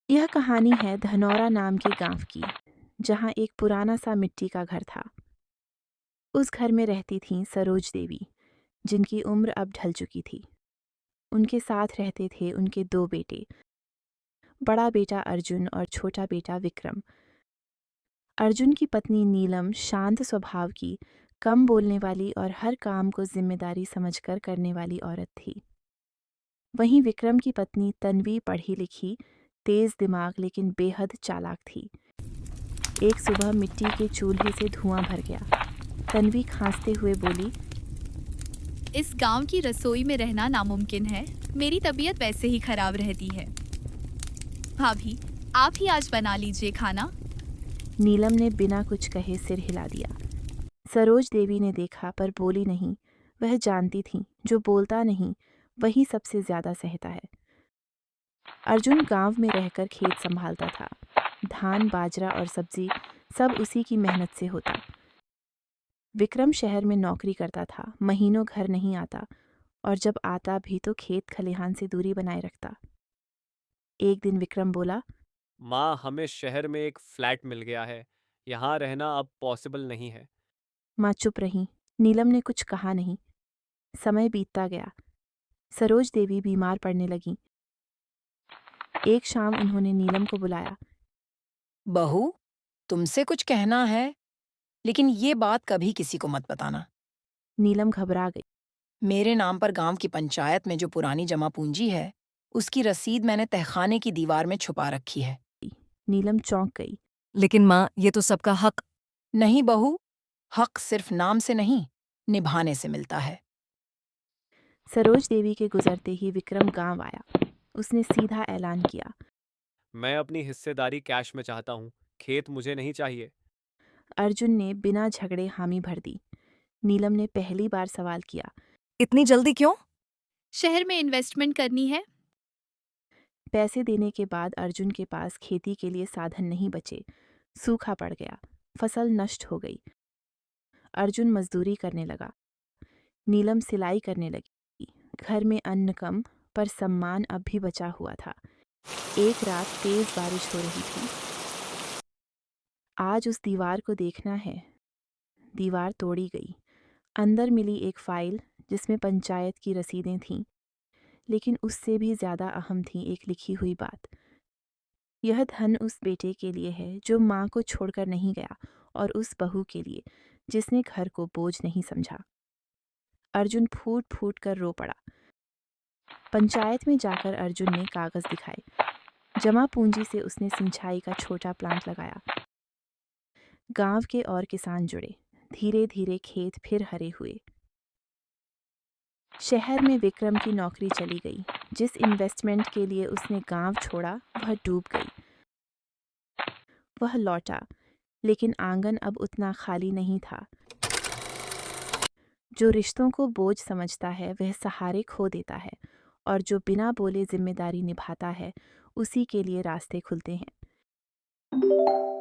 यह कहानी है धनौरा नाम के गांव की, जहां एक पुराना सा मिट्टी का घर था। उस घर में रहती थीं सरोज देवी, जिनकी उम्र अब ढल चुकी थी। उनके साथ रहते थे उनके दो बेटे, बड़ा बेटा अर्जुन और छोटा बेटा विक्रम। अर्जुन की पत्नी नीलम शांत स्वभाव की, कम बोलने वाली और हर काम को जिम्मेदारी समझकर करने वाली औरत थी। वहीं विक्रम की पत्नी तन्वी पढ़ी लिखी, तेज दिमाग लेकिन बेहद चालाक थी। एक सुबह मिट्टी के चूल्हे से धुआं भर गया। तन्वी खांसते हुए बोली, इस गांव की रसोई में रहना नामुमकिन है। मेरी तबीयत वैसे ही खराब रहती है। भाभी, आप ही आज बना लीजिए खाना। नीलम ने बिना कुछ कहे सिर हिला दिया। सरोज देवी ने देखा पर बोली नहीं। वह जानती थी, जो बोलता नहीं वही सबसे ज्यादा सहता है। अर्जुन गांव में रहकर खेत संभालता था। धान, बाजरा और सब्जी सब उसी की मेहनत से होता। विक्रम शहर में नौकरी करता था, महीनों घर नहीं आता, और जब आता भी तो खेत खलिहान से दूरी बनाए रखता। एक दिन विक्रम बोला, माँ, हमें शहर में एक फ्लैट मिल गया है। यहाँ रहना अब पॉसिबल नहीं है। माँ चुप रही। नीलम ने कुछ कहा नहीं। समय बीतता गया। सरोज देवी बीमार पड़ने लगी। एक शाम उन्होंने नीलम को बुलाया। बहू, तुमसे कुछ कहना है, लेकिन ये बात कभी किसी को मत बताना। नीलम घबरा गई। मेरे नाम पर गांव की पंचायत में जो पुरानी जमा पूंजी है, उसकी रसीद मैंने तहखाने की दीवार में छुपा रखी है। नीलम चौंक गई। लेकिन माँ, ये तो सबका हक। नहीं बहू, हक सिर्फ नाम से नहीं, निभाने से मिलता है। सरोज देवी के गुजरते ही विक्रम गांव आया। उसने सीधा ऐलान किया, मैं अपनी हिस्सेदारी कैश में चाहता हूँ। खेत मुझे नहीं चाहिए। अर्जुन ने बिना झगड़े हामी भर दी। नीलम ने पहली बार सवाल किया, इतनी जल्दी क्यों? शहर में इन्वेस्टमेंट करनी है। पैसे देने के बाद अर्जुन के पास खेती के लिए साधन नहीं बचे। सूखा पड़ गया, फसल नष्ट हो गई। अर्जुन मजदूरी करने लगा। नीलम सिलाई करने लगी। घर में अन्न कम, पर सम्मान अब भी बचा हुआ था। एक रात तेज बारिश हो रही थी। आज उस दीवार को देखना है। दीवार तोड़ी गई। अंदर मिली एक फाइल, जिसमें पंचायत की रसीदें थीं, लेकिन उससे भी ज्यादा अहम थी एक लिखी हुई बात। यह धन उस बेटे के लिए है जो माँ को छोड़कर नहीं गया, और उस बहू के लिए जिसने घर को बोझ नहीं समझा। अर्जुन फूट फूट कर रो पड़ा। पंचायत में जाकर अर्जुन ने कागज दिखाए। जमा पूंजी से उसने सिंचाई का छोटा प्लांट लगाया। गांव के और किसान जुड़े। धीरे धीरे खेत फिर हरे हुए। शहर में विक्रम की नौकरी चली गई। जिस इन्वेस्टमेंट के लिए उसने गांव छोड़ा, वह डूब गई। वह लौटा, लेकिन आंगन अब उतना खाली नहीं था। जो रिश्तों को बोझ समझता है वह सहारे खो देता है, और जो बिना बोले जिम्मेदारी निभाता है उसी के लिए रास्ते खुलते हैं।